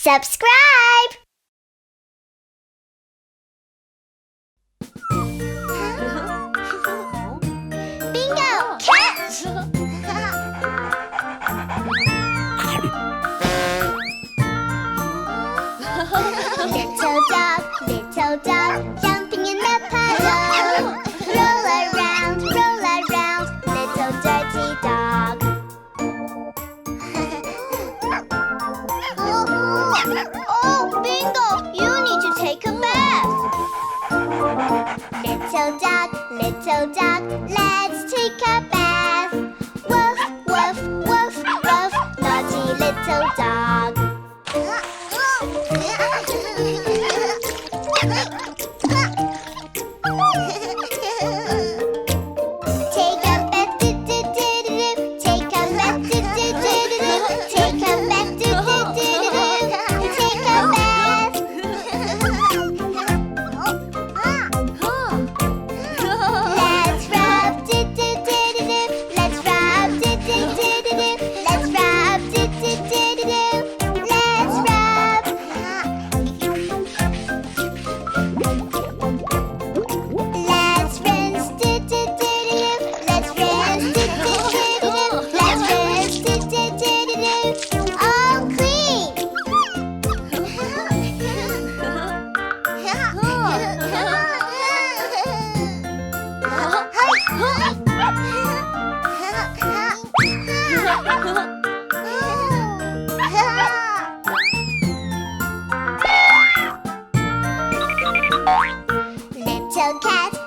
Subscribe! Bingo! Catch! Little dog, jumping in the puddle. Roll around, little dirty dog. Oh, Bingo, you need to take a bath. Little dog, let's take a bath. Woof, woof, woof, woof, naughty little dog.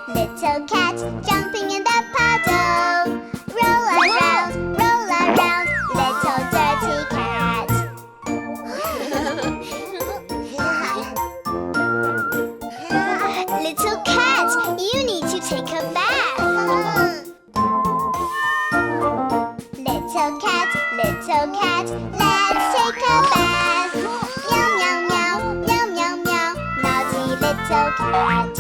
Little cat, jumping in the puddle. Roll around, little dirty cat. Little cat, you need to take a bath. Little cat, let's take a bath. Meow, meow, meow, meow, meow, meow, naughty little cat.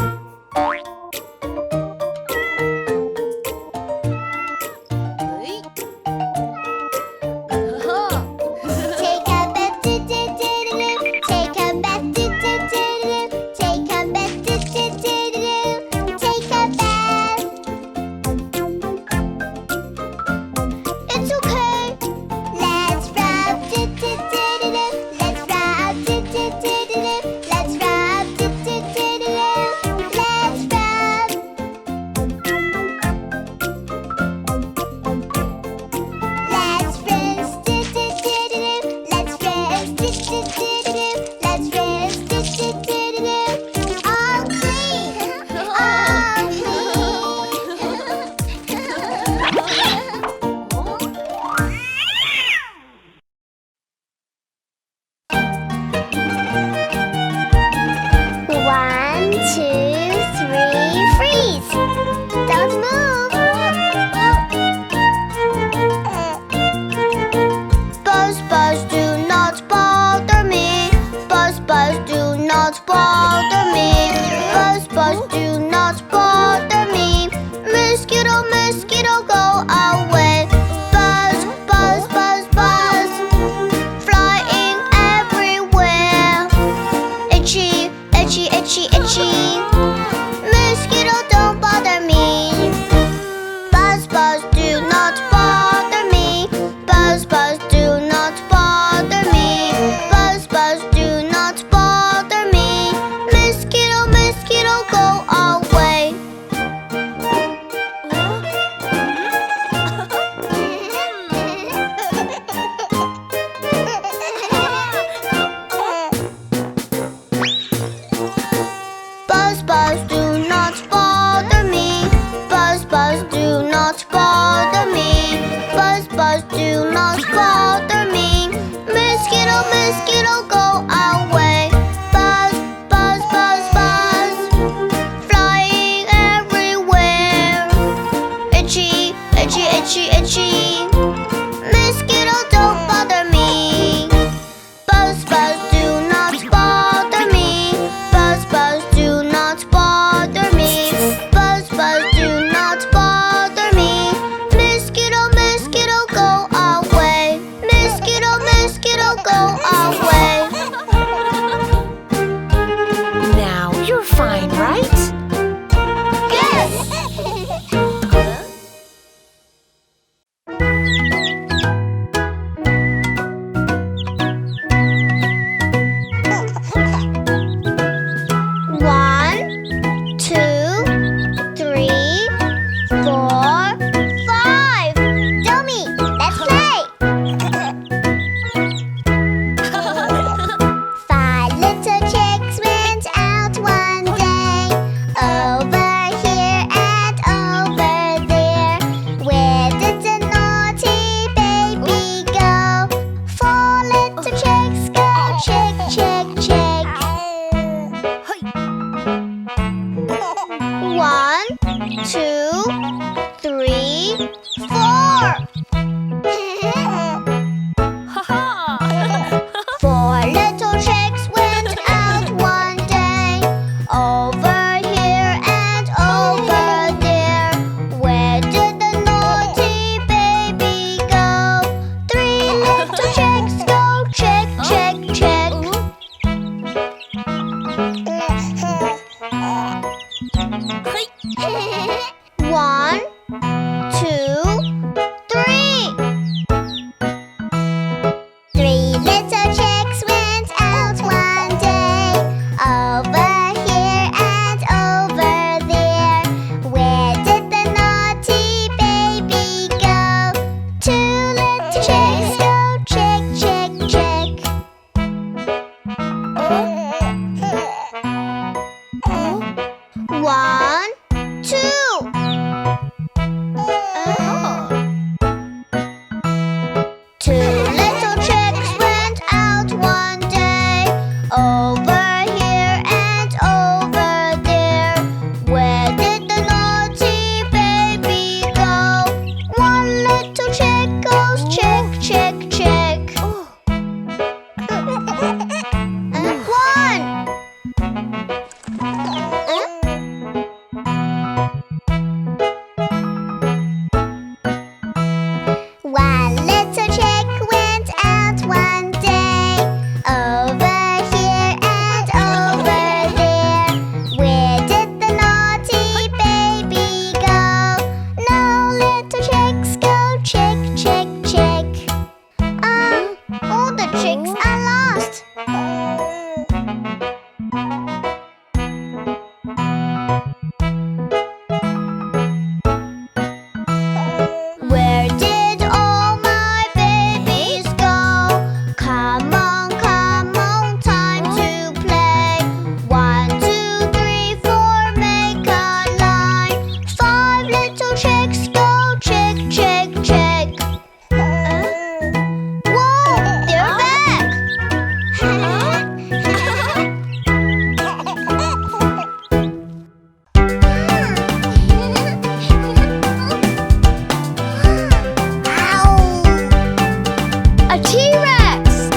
A T-Rex!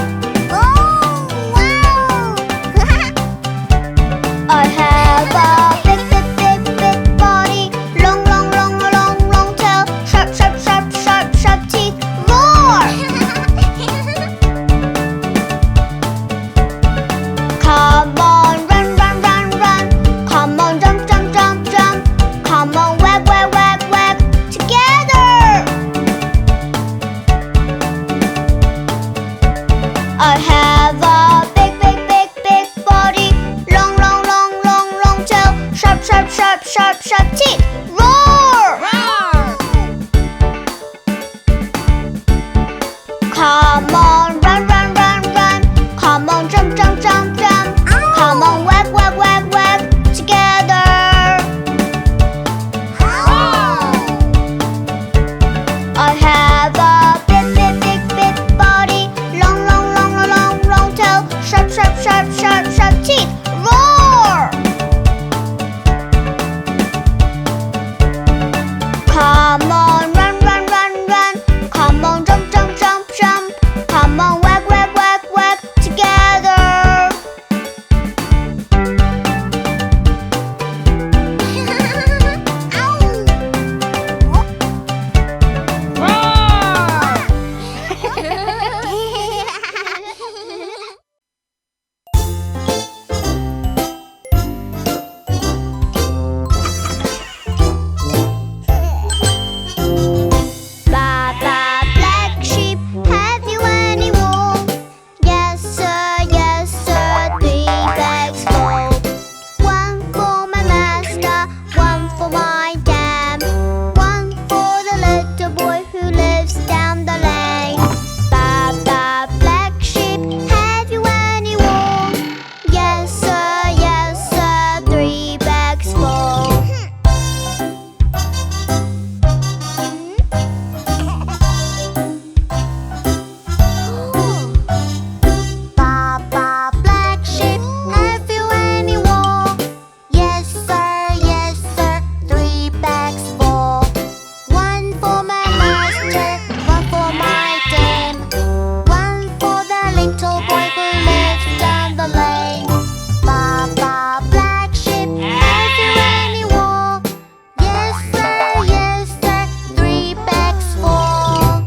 Oh, wow! I have a big body, long tail, sharp teeth, roar! Come on, run, come on, jump, come on, wag, together! I have a big body, long tail, sharp teeth, roar! Come on, run, come on, jump, come on, wag, together! I have a big body, long tail, sharp teeth, roar! Come on, run, come on, jump, come on, wag, together! Baba black sheep, have you any wool? Yes sir, 3 bags full. 1 for my master, 1 for my dam, 1 for the little boy who lives down the lane. Baba black sheep, have you any wool? Yes sir, 3 bags full. Baba black sheep, have you any wool? Yes sir, 3 bags full. 1 for my master, 1 for my dame, 1 for the little boy who lives down the lane. Baba black sheep, have you any wool? Yes sir, 3 bags full.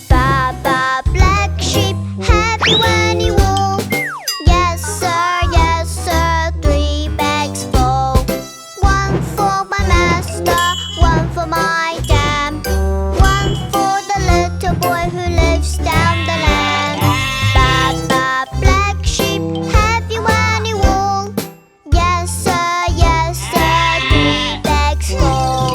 Baba black sheep, have you any wool? Yes sir, 3 bags full. 1 for my master, 1 for my dam, 1 for the little boy who lives down the lane. Baba black sheep, have you any wool? Yes sir, 3 bags full.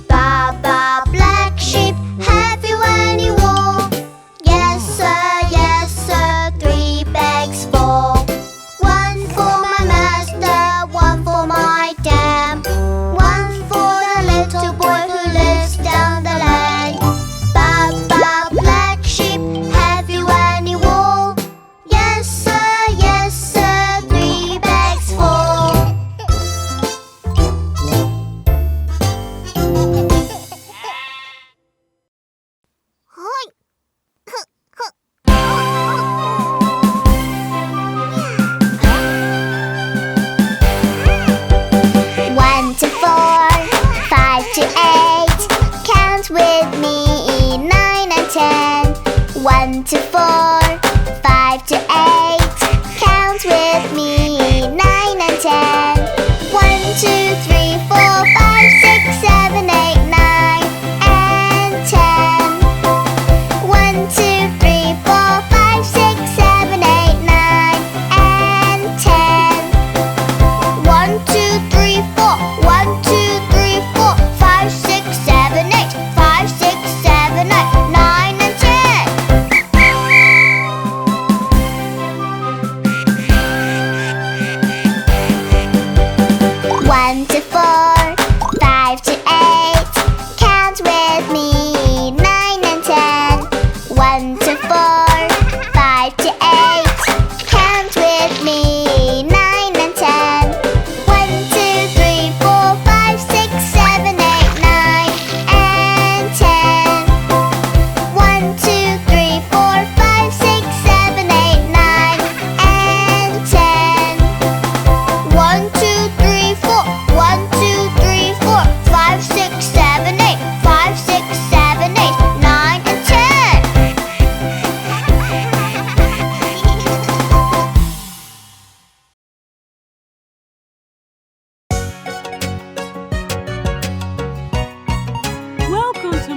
Baba black sheep, have you any wool? Yes sir, 3 bags full. 1 for my master, 1 for my dam, 1 for the little boy who lives down the lane. Baba black sheep, have you any wool? Yes sir, 3 bags full. One to 4, 5 to 8. Count with me, 9 and 10. 1 to 4, 5 to 8. Count with me, 9 and 10. 1, 2, 3, 4, 5, 6, 7, 8, 9, and 10. 1, 2, 3, 4, 5, 6, 7, 8, 9, and 10. 1, 2, 3, 4. 1, 2, 3, 4, 5, 6, 7, 8. 5, 6, 7, 8, 9, and 10.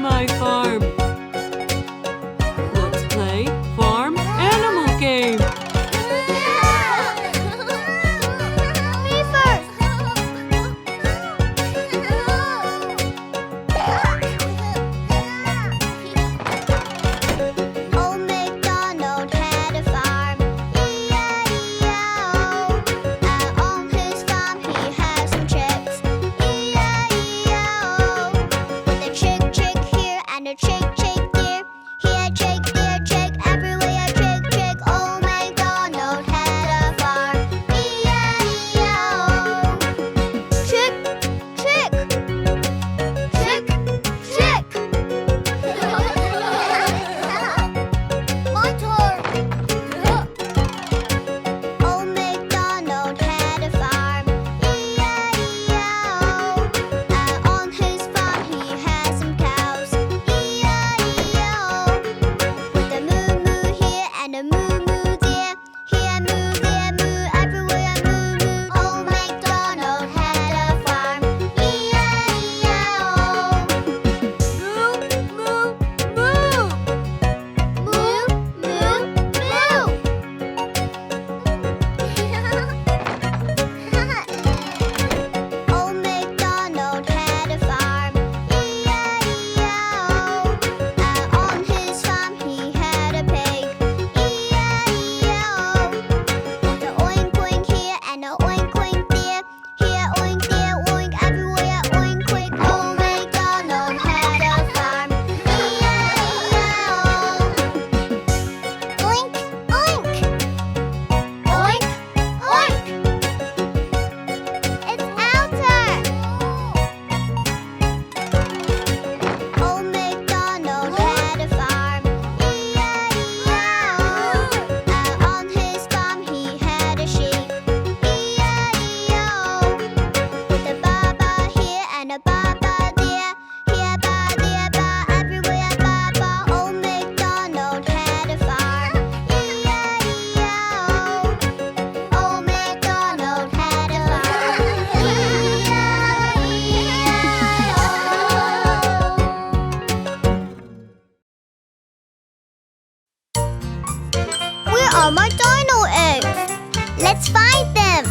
my farm. Let's play farm animal game. Me first. Old MacDonald had a farm, E-I-E-I-O. On his farm he had some chicks, E-I-E-I-O. With a chick here and a chick there. He had chick there, chick everywhere, chick. Old MacDonald had a farm, E-I-E-I-O. Chick. My turn. Old MacDonald had a farm, E-I-E-I-O. On his farm he had some cows, E-I-E-I-O. With a moo here and a moo there. Here moo, there moo, everywhere moo. Old MacDonald had a farm, E-I-E-I-O. Moo. Old MacDonald had a farm, E-I-E-I-O. On his farm he had a pig, E-I-E-I-O. With a oink here and a oink there. Here oink, there oink, everywhere oink. Old MacDonald had a farm, E-I-E-I-O. Oink. It's our turn. Old MacDonald had a farm, E-I-E-I-O. On his farm he had a sheep, E-I-E-I-O. With a baba here and a baba there. Here ba, there ba, everywhere baba. Old MacDonald had a farm, E-I-E-I-O. Old MacDonald had a farm, E-I-E-I-O. Where are my dino eggs? Let's find them.